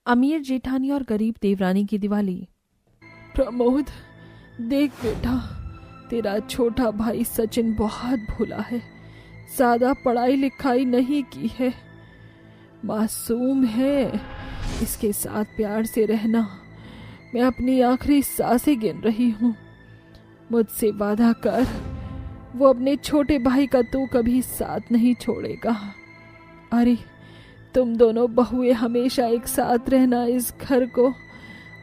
अमीर जेठानी और गरीब देवरानी की दिवाली। प्रमोद, देख बेटा, तेरा छोटा भाई सचिन बहुत भोला है, ज्यादा पढ़ाई लिखाई नहीं की है, मासूम है। इसके साथ प्यार से रहना। मैं अपनी आखिरी सांसें गिन रही हूँ। मुझसे वादा कर, वो अपने छोटे भाई का तू कभी साथ नहीं छोड़ेगा। अरे तुम दोनों बहुएं हमेशा एक साथ रहना, इस घर को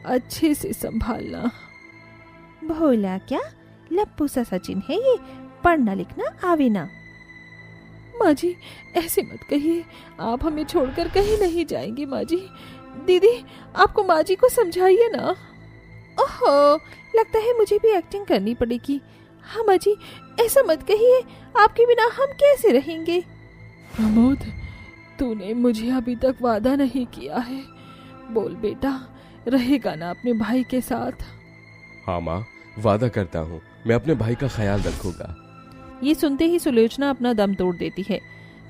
अच्छे से संभालना। भोला क्या? लप्पू सा सचिन है ये, पढ़ना लिखना आवे ना। माँ जी, ऐसे मत कहिए, आप हमें छोड़कर कहीं नहीं जाएंगी। माँ जी, दीदी आपको माँ जी को समझाइए ना। ओहो, लगता है मुझे भी एक्टिंग करनी पड़ेगी। हाँ माँ जी, ऐसा मत कहिए, आपके बिना हम कैसे रहेंगे। प्रमोद, तूने मुझे अभी तक वादा नहीं किया है, बोल बेटा, रहेगा ना अपने भाई के साथ? हाँ माँ, वादा करता हूँ, मैं अपने भाई का ख्याल रखूंगा। ये सुनते ही सुलोचना अपना दम तोड़ देती है।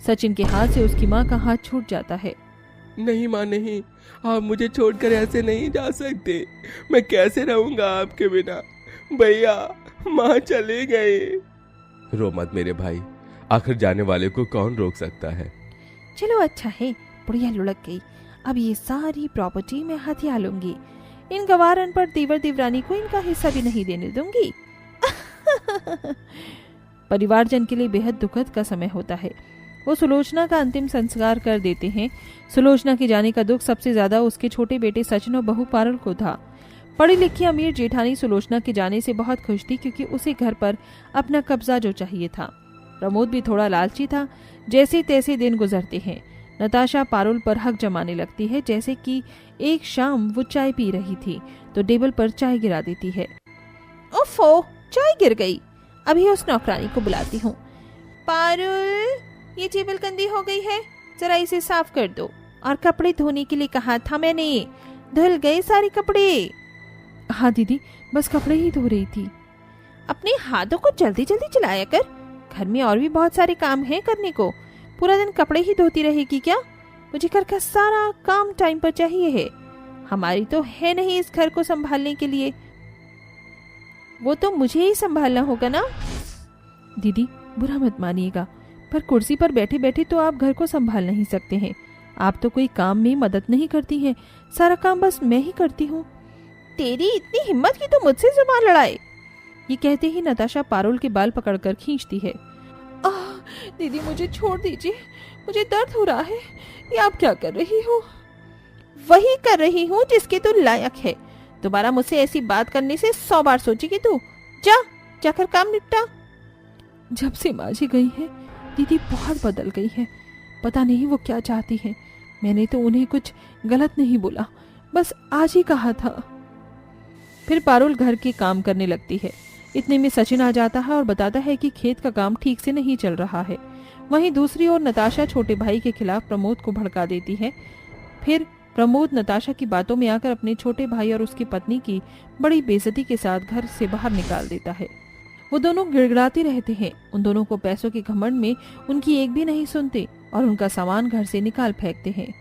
सचिन के हाथ से उसकी माँ का हाथ छूट जाता है। नहीं माँ नहीं, आप मुझे छोड़कर ऐसे नहीं जा सकते। मैं कैसे रहूंगा आपके बिना? भैया, माँ चले गए। रो मत मेरे भाई, आखिर जाने वाले को कौन रोक सकता है। चलो अच्छा है, बुढ़िया लुढ़क गई। अब ये सारी प्रॉपर्टी मैं हथिया लूंगी। इन गवारन पर देवर देवरानी को इनका हिस्सा भी नहीं देने दूंगी। परिवारजन के लिए बेहद दुखद का समय होता है। वो सुलोचना का अंतिम संस्कार कर देते हैं। सुलोचना के जाने का दुख सबसे ज्यादा उसके छोटे बेटे सचिन और बहू पारुल को था। पढ़ी लिखी अमीर जेठानी सुलोचना के जाने से बहुत खुश थी, क्योंकि उसे घर पर अपना कब्जा जो चाहिए था। प्रमोद भी थोड़ा लालची था। जैसे तैसे दिन गुजरते हैं। नताशा पारुल पर हक जमाने लगती है। जैसे कि एक शाम वो चाय पी रही थी तो टेबल पर चाय गिरा देती है। ओफो, चाय गिर गई। अभी उस नौकरानी को बुलाती हूँ। पारुल, ये टेबल गंदी हो गई है, जरा इसे साफ कर दो। और कपड़े धोने के लिए कहा था मैंने, धुल गए सारे कपड़े। हाँ दीदी, बस कपड़े ही धो रही थी। अपने हाथों को जल्दी जल्दी चलाया कर, घर में और भी बहुत सारे काम हैं करने को। पूरा दिन कपड़े ही धोती रहेगी क्या? मुझे घर का सारा काम टाइम पर चाहिए है। हमारी तो है नहीं इस घर को संभालने के लिए, वो तो मुझे ही संभालना होगा ना। दीदी बुरा मत मानिएगा, पर कुर्सी पर बैठे बैठे तो आप घर को संभाल नहीं सकते हैं। आप तो कोई काम में मदद नहीं करती हैं, सारा काम बस मैं ही करती हूँ। तेरी इतनी हिम्मत की तो मुझसे जुबान लड़ाए। ये कहते ही नताशा पारुल के बाल पकड़कर खींचती है। दीदी मुझे छोड़ दीजिए, मुझे दर्द हो रहा है। ये आप क्या कर रही हो? वही कर रही हूँ जिसके तू लायक है। दोबारा मुझसे ऐसी बात करने से 100 बार सोचेगी तू। जाकर काम निपटा। जब से माँ जी गई है, दीदी बहुत बदल गई है। पता नहीं वो क्या चाहती है। मैंने तो उन्हें कुछ गलत नहीं बोला, बस आज ही कहा था। फिर पारुल घर के काम करने लगती है। इतने में सचिन आ जाता है और बताता है कि खेत का काम ठीक से नहीं चल रहा है। वहीं दूसरी ओर नताशा छोटे भाई के खिलाफ प्रमोद को भड़का देती है। फिर प्रमोद नताशा की बातों में आकर अपने छोटे भाई और उसकी पत्नी की बड़ी बेइज्जती के साथ घर से बाहर निकाल देता है। वो दोनों गिड़गिड़ाते रहते हैं। उन दोनों को पैसों के घमंड में उनकी एक भी नहीं सुनते और उनका सामान घर से निकाल फेंकते हैं।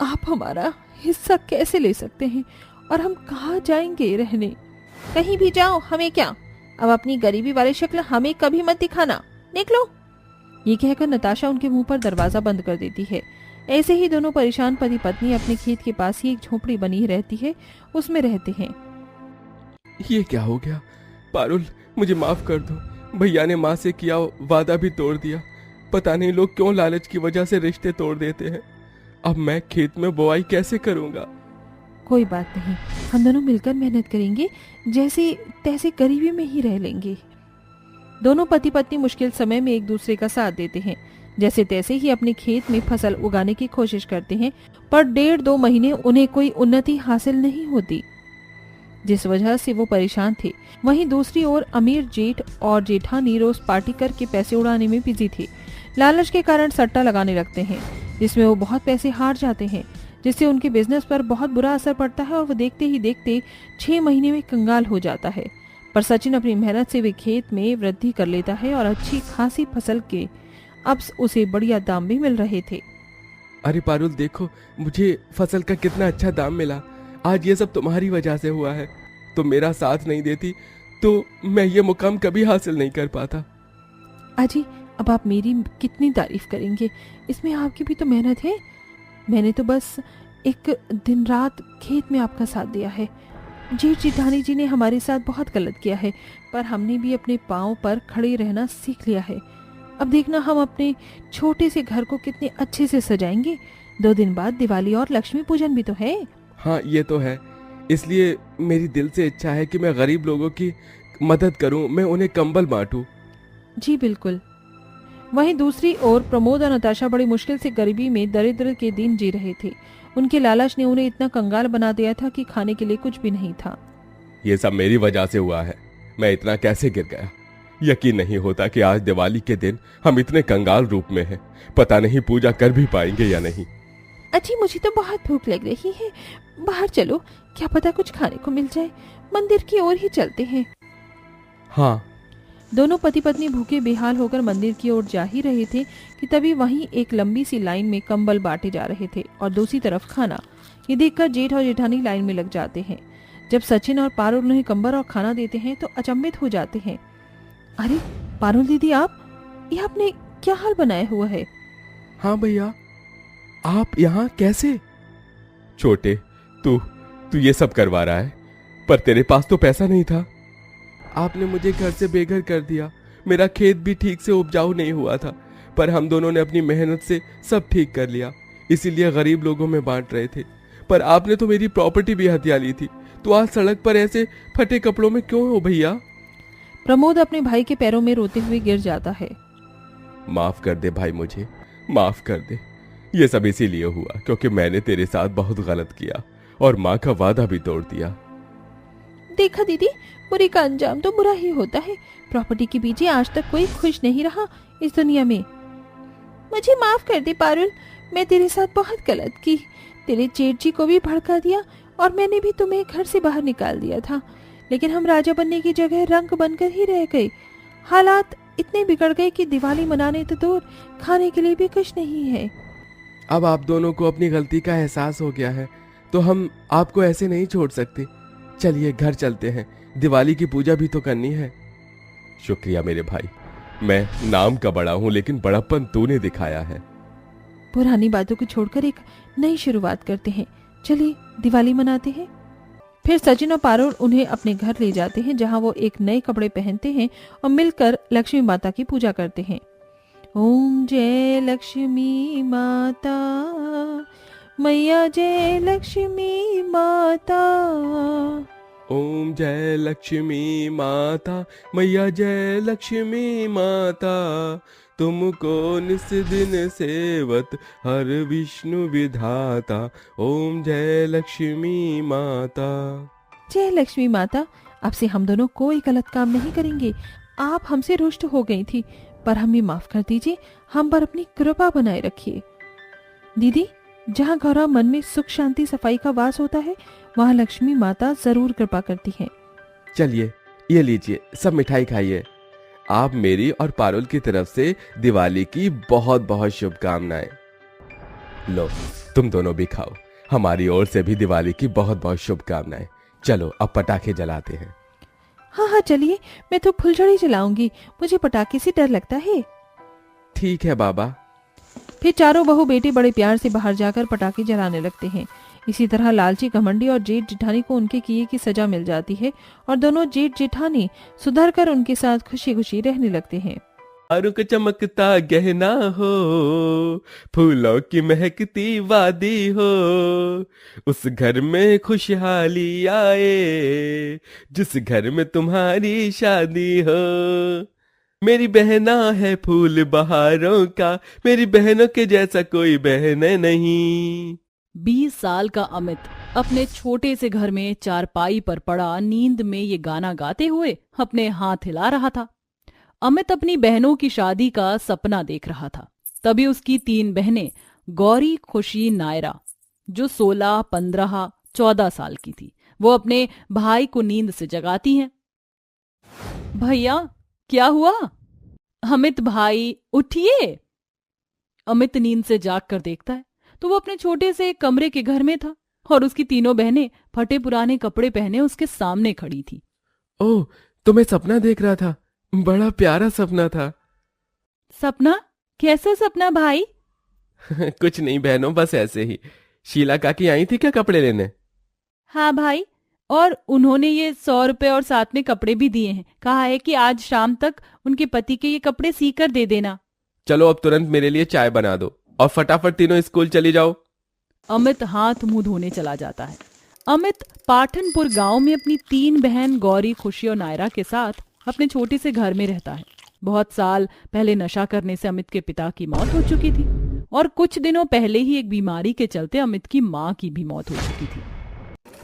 आप हमारा हिस्सा कैसे ले सकते हैं, और हम कहाँ जाएंगे रहने? कहीं भी जाओ, हमें क्या। अब अपनी गरीबी वाली शक्ल हमें कभी मत दिखाना, निकलो। ये कहकर नताशा उनके मुंह पर दरवाजा बंद कर देती है। ऐसे ही दोनों परेशान पति पत्नी अपने खेत के पास ही एक झोपड़ी बनी रहती है, उसमें रहते हैं। ये क्या हो गया? पारुल, मुझे माफ कर दो। भैया ने माँ से किया वादा भी तोड़ दिया। पता नहीं लोग क्यों लालच की वजह से रिश्ते तोड़ देते हैं। अब मैं खेत में बुआई कैसे करूँगा? कोई बात नहीं, हम दोनों मिलकर मेहनत करेंगे, जैसे तैसे गरीबी में ही रह लेंगे। दोनों पति पत्नी मुश्किल समय में एक दूसरे का साथ देते हैं। जैसे तैसे ही अपने खेत में फसल उगाने की कोशिश करते हैं, पर 1.5-2 महीने उन्हें कोई उन्नति हासिल नहीं होती, जिस वजह से वो परेशान थे। वहीं दूसरी ओर अमीर जेठ और जेठानी रोज पार्टी करके पैसे उड़ाने में बिजी थे। लालच के कारण सट्टा लगाने लगते हैं, जिसमें वो बहुत पैसे हार जाते हैं, जिससे उनके बिजनेस पर बहुत बुरा असर पड़ता है और वो देखते ही देखते 6 महीने में कंगाल हो जाता है। पर सचिन अपनी मेहनत से वे खेत में वृद्धि कर लेता है और अच्छी खासी फसल के अब उसे बढ़िया दाम भी मिल रहे थे। अरे पारुल देखो, मुझे फसल का कितना अच्छा दाम मिला। आज ये सब तुम्हारी वजह से हुआ है। तुम मेरा साथ नहीं देती तो मैं ये मुकाम कभी हासिल नहीं कर पाता। अजी अब आप मेरी कितनी तारीफ करेंगे, इसमें आपकी भी तो मेहनत है। मैंने तो बस एक दिन रात खेत में आपका साथ दिया है। जेठ जिठानी जी ने हमारे साथ बहुत गलत किया है, पर हमने भी अपने पाँव पर खड़े रहना सीख लिया है। अब देखना हम अपने छोटे से घर को कितने अच्छे से सजाएंगे। 2 दिन बाद दिवाली और लक्ष्मी पूजन भी तो है। हाँ ये तो है, इसलिए मेरी दिल से इच्छा है कि मैं गरीब लोगों की मदद करूं, मैं उन्हें कंबल बांटूं। जी बिल्कुल। वहीं दूसरी ओर प्रमोद और नताशा बड़ी मुश्किल से गरीबी में दरिद्र के दिन जी रहे थे। उनके लालच ने उन्हें इतना कंगाल बना दिया था कि खाने के लिए कुछ भी नहीं था। ये सब मेरी वजह से हुआ है। मैं इतना कैसे गिर गया। यकीन नहीं होता कि आज दिवाली के दिन हम इतने कंगाल रूप में हैं। पता नहीं पूजा कर भी पाएंगे या नहीं। अच्छी मुझे तो बहुत भूख लग रही है, बाहर चलो, क्या पता कुछ खाने को मिल जाए। मंदिर की ओर ही चलते हैं। हाँ। दोनों पति पत्नी भूखे बेहाल होकर मंदिर की ओर जा ही रहे थे कि तभी वहीं एक लंबी सी लाइन में कंबल बांटे जा रहे थे और दूसरी तरफ खाना। ये देखकर जेठ और जेठानी लाइन में लग जाते हैं। जब सचिन और पारुल उन्हें कंबल और खाना देते हैं तो अचंभित हो जाते हैं। अरे पारुल दीदी, आप ये आपने क्या हाल बनाया हुआ है? हाँ भैया, आप यहाँ कैसे? छोटे, तू ये सब करवा रहा है, पर तेरे पास तो पैसा नहीं था। आपने मुझे घर से बेघर कर दिया। मेरा खेत भी ठीक से उपजाऊ नहीं हुआ था, पर हम दोनों ने अपनी मेहनत से सब ठीक कर लिया, इसीलिए गरीब लोगों में बांट रहे थे। पर आपने तो मेरी प्रॉपर्टी भी हथिया ली थी, तो आज सड़क पर ऐसे फटे कपड़ों में क्यों हो भैया? प्रमोद अपने भाई के पैरों में रोते हुए गिर जाता है। माफ कर दे भाई, मुझे माफ कर दे। ये सब इसीलिए हुआ क्योंकि मैंने तेरे साथ बहुत गलत किया और माँ का वादा भी तोड़ दिया। देखा दीदी, बुरे का अंजाम तो बुरा ही होता है। प्रॉपर्टी के पीछे आज तक कोई खुश नहीं रहा इस दुनिया में। मुझे माफ कर दे पारुल, मैं तेरे साथ बहुत गलत की। तेरे जेठ जी को भी भड़का दिया और मैंने भी तुम्हें घर से बाहर निकाल दिया था, लेकिन हम राजा बनने की जगह रंक बनकर ही रह गए। हालात इतने बिगड़ गए कि दिवाली मनाने तो दूर, खाने के लिए भी कुछ नहीं है। अब आप दोनों को अपनी गलती का एहसास हो गया है, तो हम आपको ऐसे नहीं छोड़ सकते। चलिए घर चलते हैं, दिवाली की पूजा भी तो करनी है। शुक्रिया मेरे भाई, मैं नाम का बड़ा हूँ लेकिन बड़प्पन तूने दिखाया है। पुरानी बातों को छोड़कर एक नई शुरुआत करते हैं। चलिए दिवाली मनाते हैं। फिर सचिन और पारुल उन्हें अपने घर ले जाते हैं, जहां वो एक नए कपड़े पहनते हैं और मिलकर लक्ष्मी माता की पूजा करते हैं। ओम जय लक्ष्मी माता, मैया जय लक्ष्मी माता। ओम जय लक्ष्मी माता, मैया जय लक्ष्मी माता। तुमको निस दिन सेवत हर विष्णु विधाता। ओम जय लक्ष्मी माता। जय लक्ष्मी माता, अब से हम दोनों कोई गलत काम नहीं करेंगे। आप हमसे रुष्ट हो गई थी, पर हमें माफ कर दीजिए। हम पर अपनी कृपा बनाए रखिए। दीदी, जहाँ घर और मन में सुख शांति सफाई का वास होता है, वहाँ लक्ष्मी माता जरूर कृपा करती हैं। चलिए ये लीजिए, सब मिठाई खाइए। आप मेरी और पारुल की तरफ से दिवाली की बहुत बहुत शुभकामनाएं। लो तुम दोनों भी खाओ। हमारी ओर से भी दिवाली की बहुत बहुत शुभकामनाएं। चलो अब पटाखे जलाते हैं। हाँ हाँ चलिए, मैं तो फुलझड़ी जलाऊंगी, मुझे पटाखे से डर लगता है। ठीक है बाबा। फिर चारों बहू बेटे बड़े प्यार से बाहर जाकर पटाखे जलाने लगते हैं। इसी तरह लालची घमंडी और जेठ जेठानी को उनके किए की सजा मिल जाती है और दोनों जेठ जेठानी सुधर कर उनके साथ खुशी खुशी रहने लगते हैं। रुक चमकता गहना हो, फूलों की महकती वादी हो, उस घर में खुशहाली आए, जिस घर में तुम्हारी शादी हो। मेरी बहना है फूल बहारों का, मेरी बहनों के जैसा कोई बहन नहीं। 20 साल का अमित अपने छोटे से घर में चारपाई पर पड़ा नींद में ये गाना गाते हुए अपने हाथ हिला रहा था। अमित अपनी बहनों की शादी का सपना देख रहा था। तभी उसकी 3 बहनें गौरी, खुशी, नायरा, जो 16, 15, 14 साल की थी, वो अपने भाई को नींद से जगाती हैं। भैया क्या हुआ? अमित भाई उठिए। अमित नींद से जाग कर देखता है तो वो अपने छोटे से एक कमरे के घर में था और उसकी तीनों बहनें फटे पुराने कपड़े पहने उसके सामने खड़ी थी। ओह, तो मैं सपना देख रहा था, बड़ा प्यारा सपना था। सपना? कैसा सपना भाई? कुछ नहीं बहनों, बस ऐसे ही। शीला काकी आई थी क्या कपड़े लेने? हाँ भाई, और उन्होंने ये 100 रुपए और साथ में कपड़े भी दिए हैं। कहा है कि आज शाम तक उनके पति के ये कपड़े सी कर दे देना। चलो अब तुरंत मेरे लिए चाय बना दो और फटाफट तीनों स्कूल चली जाओ। अमित हाथ मुंह धोने चला जाता है। अमित पाठनपुर गांव में अपनी 3 बहन गौरी, खुशी और नायरा के साथ अपने छोटे से घर में रहता है। बहुत साल पहले नशा करने से अमित के पिता की मौत हो चुकी थी और कुछ दिनों पहले ही एक बीमारी के चलते अमित की मां की भी मौत हो चुकी थी।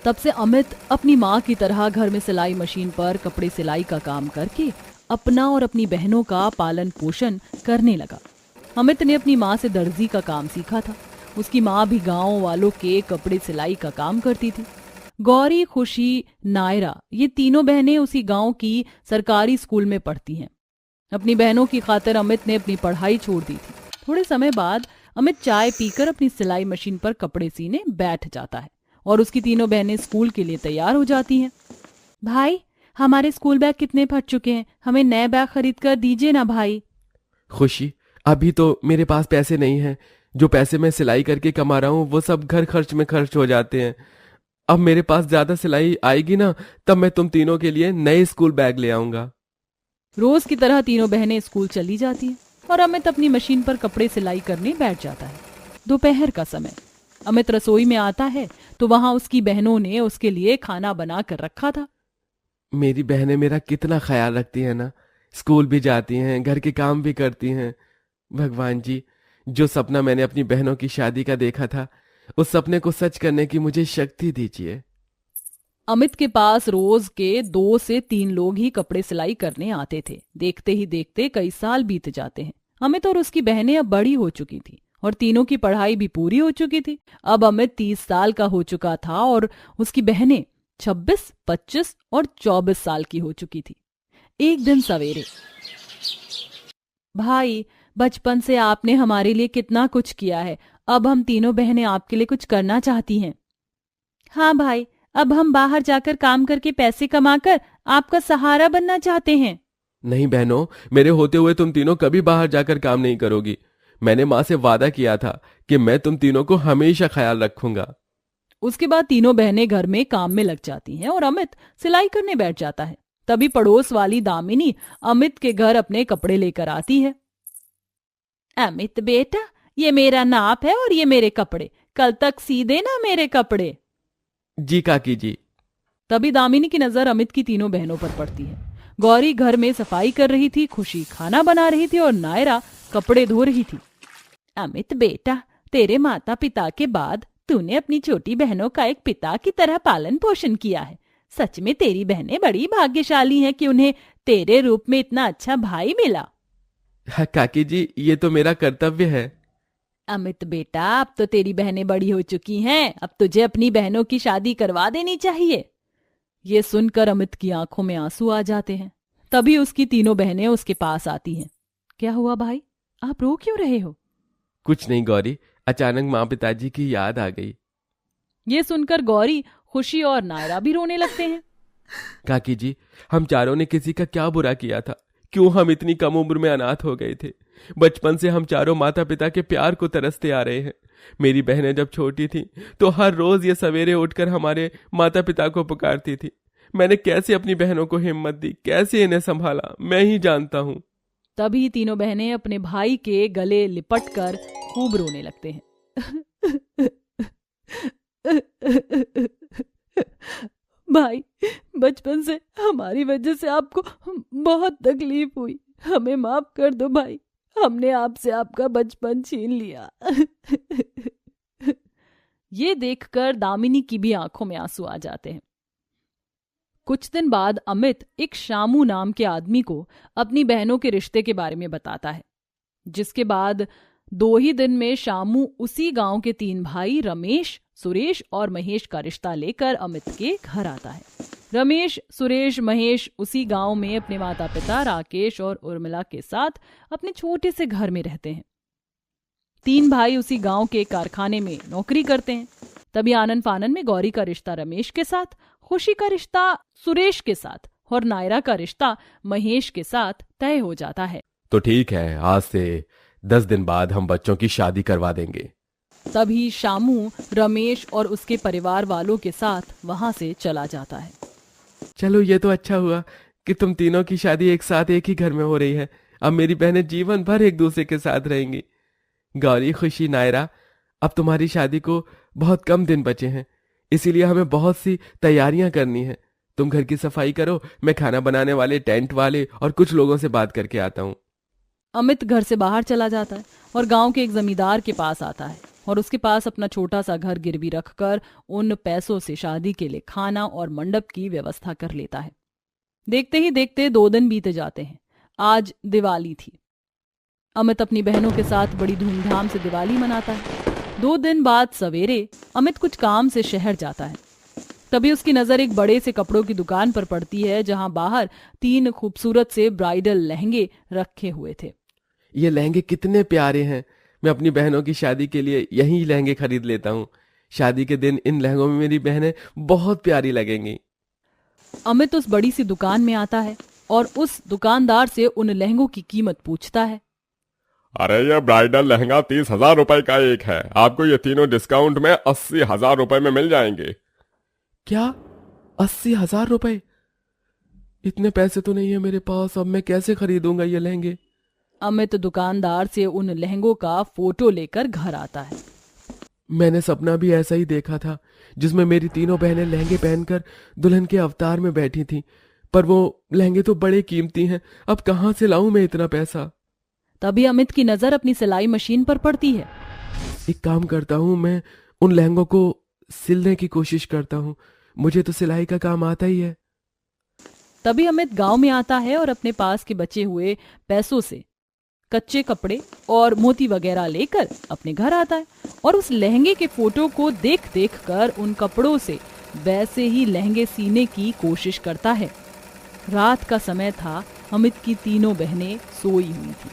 तब से अमित अपनी मां की तरह घर में सिलाई मशीन पर कपड़े सिलाई का काम करके अपना और अपनी बहनों का पालन पोषण करने लगा। अमित ने अपनी मां से दर्जी का काम सीखा था। उसकी मां भी गांव वालों के कपड़े सिलाई का काम करती थी। गौरी, खुशी, नायरा ये तीनों बहनें उसी गांव की सरकारी स्कूल में पढ़ती हैं। अपनी बहनों की खातिर अमित ने अपनी पढ़ाई छोड़ दी थी। थोड़े समय बाद अमित चाय पीकर अपनी सिलाई मशीन पर कपड़े सीने बैठ जाता है और उसकी तीनों बहनें स्कूल के लिए तैयार हो जाती हैं। भाई, हमारे स्कूल बैग कितने फट चुके हैं, हमें नए बैग खरीद कर दीजिए ना भाई। खुशी, अभी तो मेरे पास पैसे नहीं हैं। जो पैसे मैं सिलाई करके कमा रहा हूँ वो सब घर खर्च में खर्च हो जाते हैं। अब मेरे पास ज्यादा सिलाई आएगी ना, तब मैं तुम तीनों के लिए नए स्कूल बैग ले आऊंगा। रोज की तरह तीनों बहनें स्कूल चली जाती हैं और अमित अपनी मशीन पर कपड़े सिलाई करने बैठ जाता है। दोपहर का समय, अमित रसोई में आता है तो वहां उसकी बहनों ने उसके लिए खाना बना कर रखा था। मेरी बहनें मेरा कितना ख्याल रखती हैं ना, स्कूल भी जाती हैं, घर के काम भी करती हैं। भगवान जी, जो सपना मैंने अपनी बहनों की शादी का देखा था, उस सपने को सच करने की मुझे शक्ति दीजिए। अमित के पास रोज के 2 से 3 लोग ही कपड़े सिलाई करने आते थे। देखते ही देखते कई साल बीत जाते हैं। अमित और उसकी बहनें अब बड़ी हो चुकी थी और तीनों की पढ़ाई भी पूरी हो चुकी थी। अब अमित 30 साल का हो चुका था और उसकी बहनें 26, 25 और 24 साल की हो चुकी थी। एक दिन सवेरे, भाई, बचपन से आपने हमारे लिए कितना कुछ किया है, अब हम तीनों बहनें आपके लिए कुछ करना चाहती हैं। हाँ भाई, अब हम बाहर जाकर काम करके पैसे कमाकर आपका सहारा बनना चाहते हैं। नहीं बहनों, मेरे होते हुए तुम तीनों कभी बाहर जाकर काम नहीं करोगी। मैंने माँ से वादा किया था कि मैं तुम तीनों को हमेशा ख्याल रखूंगा। उसके बाद तीनों बहनें घर में काम में लग जाती हैं और अमित सिलाई करने बैठ जाता है। तभी पड़ोस वाली दामिनी अमित के घर अपने कपड़े लेकर आती है। अमित बेटा, ये मेरा नाप है और ये मेरे कपड़े, कल तक सी देना मेरे कपड़े। जी काकी जी। तभी दामिनी की नजर अमित की तीनों बहनों पर पड़ती है। गौरी घर में सफाई कर रही थी, खुशी खाना बना रही थी और नायरा कपड़े धो रही थी। अमित बेटा, तेरे माता पिता के बाद तूने अपनी छोटी बहनों का एक पिता की तरह पालन पोषण किया है। सच में तेरी बहनें बड़ी भाग्यशाली हैं कि उन्हें तेरे रूप में इतना अच्छा भाई मिला। हाँ काकी जी, ये तो मेरा कर्तव्य है। अमित बेटा, अब तो तेरी बहनें बड़ी हो चुकी हैं, अब तुझे अपनी बहनों की शादी करवा देनी चाहिए। ये सुनकर अमित की आंखों में आंसू आ जाते हैं। तभी उसकी तीनों बहनें उसके पास आती हैं। क्या हुआ भाई, आप रो क्यों रहे हो? कुछ नहीं गौरी, अचानक माँ पिताजी की याद आ गई। ये सुनकर गौरी, खुशी और नायरा भी रोने लगते हैं। काकी जी, हम चारों ने किसी का क्या बुरा किया था? क्यों हम इतनी कम उम्र में अनाथ हो गए थे? बचपन से हम चारों माता पिता के प्यार को तरसते आ रहे हैं। मेरी बहनें जब छोटी थी तो हर रोज ये सवेरे उठकर हमारे माता पिता को पुकारती थी। मैंने कैसे अपनी बहनों को हिम्मत दी, कैसे इन्हें संभाला, मैं ही जानता हूँ। तभी तीनों बहनें अपने भाई के गले लिपटकर खूब रोने लगते हैं। भाई, बचपन से हमारी वजह से आपको बहुत तकलीफ हुई, हमें माफ कर दो भाई, हमने आपसे आपका बचपन छीन लिया। ये देखकर दामिनी की भी आंखों में आंसू आ जाते हैं। कुछ दिन बाद अमित एक शामू नाम के आदमी को अपनी बहनों के रिश्ते के बारे में बताता है, जिसके बाद 2 ही दिन में शामू उसी गांव के 3 भाई रमेश, सुरेश और महेश का रिश्ता लेकर अमित के घर आता है। रमेश, सुरेश, महेश उसी गांव में अपने माता पिता राकेश और उर्मिला के साथ अपने छोटे से घर में रहते हैं। तीन भाई उसी गांव के कारखाने में नौकरी करते हैं। तभी आनन फानन में गौरी का रिश्ता रमेश के साथ, खुशी का रिश्ता सुरेश के साथ और नायरा का रिश्ता महेश के साथ तय हो जाता है। तो ठीक है, आज से 10 दिन बाद हम बच्चों की शादी करवा देंगे। तभी शामू रमेश और उसके परिवार वालों के साथ वहां से चला जाता है। चलो, ये तो अच्छा हुआ कि तुम तीनों की शादी एक साथ एक ही घर में हो रही है। अब मेरी बहनें जीवन भर एक दूसरे के साथ रहेंगी। गौरी, खुशी, नायरा, अब तुम्हारी शादी को बहुत कम दिन बचे हैं, इसीलिए हमें बहुत सी तैयारियां करनी है। तुम घर की सफाई करो, मैं खाना बनाने वाले, टेंट वाले और कुछ लोगों से बात करके आता हूँ। अमित घर से बाहर चला जाता है और गांव के एक जमींदार के पास आता है और उसके पास अपना छोटा सा घर गिरवी रखकर उन पैसों से शादी के लिए खाना और मंडप की व्यवस्था कर लेता है। देखते ही देखते 2 दिन बीते जाते हैं। आज दिवाली थी। अमित अपनी बहनों के साथ बड़ी धूमधाम से दिवाली मनाता है। 2 दिन बाद सवेरे अमित कुछ काम से शहर जाता है। तभी उसकी नजर एक बड़े से कपड़ों की दुकान पर पड़ती है, जहां बाहर 3 खूबसूरत से ब्राइडल लहंगे रखे हुए थे। ये लहंगे कितने प्यारे हैं। मैं अपनी बहनों की शादी के लिए यही लहंगे खरीद लेता हूँ। शादी के दिन इन लहंगों में मेरी बहनें बहुत प्यारी लगेंगी। अमित उस बड़ी सी दुकान में आता है और उस दुकानदार से उन लहंगों की कीमत पूछता है। अरे ये ब्राइडल लहंगा 30,000 रुपए का एक है। आपको ये तीनों डिस्काउंट में 80,000 रुपए में मिल जाएंगे। क्या? 80,000 रुपए? इतने पैसे तो नहीं है मेरे पास। अब मैं कैसे खरीदूंगा ये लहंगे? अमित दुकानदार से उन लहंगों का फोटो लेकर घर आता है। मैंने सपना भी ऐसा ही देखा था, जिसमें मेरी तीनों बहनें लहंगे पहनकर दुल्हन के अवतार में बैठी थीं। पर वो लहंगे तो बड़े कीमती हैं। अब कहाँ से लाऊं मैं इतना पैसा? तभी अमित की नजर अपनी सिलाई मशीन पर पड़ती है। एक काम करता हूँ, मैं उन लहंगों को सिलने की कोशिश करता हूँ। मुझे तो सिलाई का काम आता ही है। तभी अमित गांव में आता है और अपने पास के बचे हुए पैसों से कच्चे कपड़े और मोती वगैरह लेकर अपने घर आता है और उस लहंगे के फोटो को देख देख कर उन कपड़ों से वैसे ही लहंगे सीने की कोशिश करता है। रात का समय था। अमित की तीनों बहनें सोई हुई थी।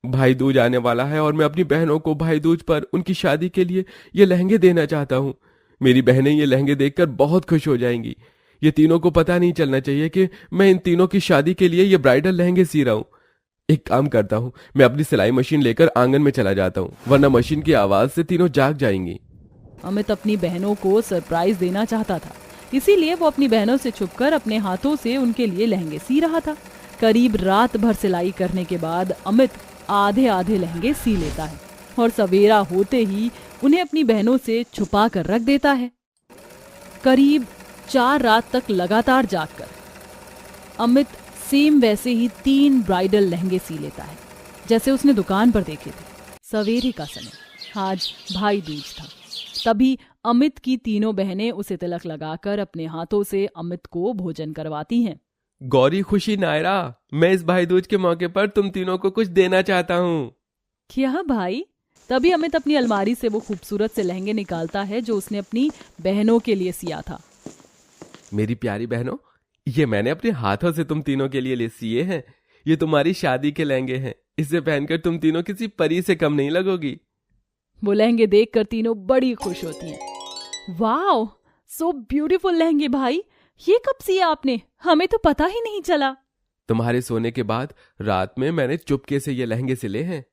भाई दूज आने वाला है और मैं अपनी बहनों को भाई दूज पर उनकी शादी के लिए ये लहंगे देना चाहता हूँ। मेरी बहनें ये लहंगे देखकर बहुत खुश हो जाएंगी। ये तीनों को पता नहीं चलना चाहिए कि मैं इन तीनों की शादी के लिए ये ब्राइडल लहंगे सी रहा हूँ। एक काम करता हूँ, मैं अपनी सिलाई मशीन लेकर आंगन में चला जाता हूँ, वरना मशीन की आवाज से तीनों जाग जाएंगी। अमित अपनी बहनों को सरप्राइज देना चाहता था, इसीलिए वो अपनी बहनों से छुपकर अपने हाथों से उनके लिए लहंगे सी रहा था। करीब रात भर सिलाई करने के बाद अमित आधे आधे लहंगे सी लेता है और सवेरा होते ही उन्हें अपनी बहनों से छुपा कर रख देता है। करीब 4 रात तक लगातार जागकर अमित सेम वैसे ही 3 ब्राइडल लहंगे सी लेता है, जैसे उसने दुकान पर देखे थे। सवेरे का समय, आज भाई दूज था। तभी अमित की तीनों बहनें उसे तिलक लगाकर अपने हाथों से अमित को भोजन करवाती हैं। गौरी, खुशी, नायरा, मैं इस भाई दूज के मौके पर तुम तीनों को कुछ देना चाहता हूँ। क्या भाई? तभी अमित अपनी अलमारी से वो खूबसूरत से लहंगे निकालता है जो उसने अपनी बहनों के लिए सिया था। मेरी प्यारी बहनों, ये मैंने अपने हाथों से तुम तीनों के लिए सिए हैं। ये तुम्हारी शादी के लहंगे हैं। इसे पहनकर तुम तीनों किसी परी से कम नहीं लगोगी। वो लहंगे देखकर तीनों बड़ी खुश होती हैं। वाओ, सो ब्यूटीफुल लहंगे भाई। ये कब सिया आपने? हमें तो पता ही नहीं चला। तुम्हारे सोने के बाद रात में मैंने चुपके से ये लहंगे सिले हैं।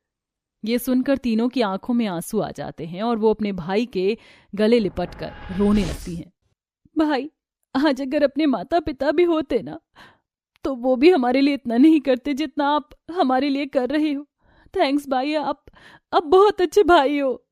ये सुनकर तीनों की आंखों में आंसू आ जाते हैं और वो अपने भाई के गले लिपटकर रोने लगती हैं। भाई, आज अगर अपने माता पिता भी होते ना, तो वो भी हमारे लिए इतना नहीं करते जितना आप हमारे लिए कर रहे हो। थैंक्स भाई, आप बहुत अच्छे भाई हो।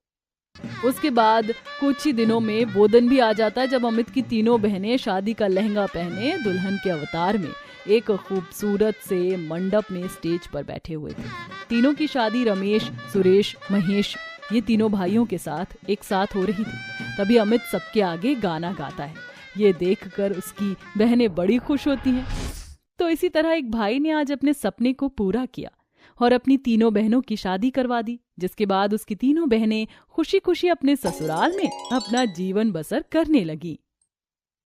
उसके बाद कुछ ही दिनों में वो दिन भी आ जाता है जब अमित की तीनों बहनें शादी का लहंगा पहने दुल्हन के अवतार में एक खूबसूरत से मंडप में स्टेज पर बैठे हुए थे। तीनों की शादी रमेश, सुरेश, महेश, ये तीनों भाइयों के साथ एक साथ हो रही थी। तभी अमित सबके आगे गाना गाता है। ये देखकर उसकी बहनें बड़ी खुश होती हैं। तो इसी तरह एक भाई ने आज अपने सपने को पूरा किया और अपनी तीनों बहनों की शादी करवा दी, जिसके बाद उसकी तीनों बहनें खुशी खुशी अपने ससुराल में अपना जीवन बसर करने लगी।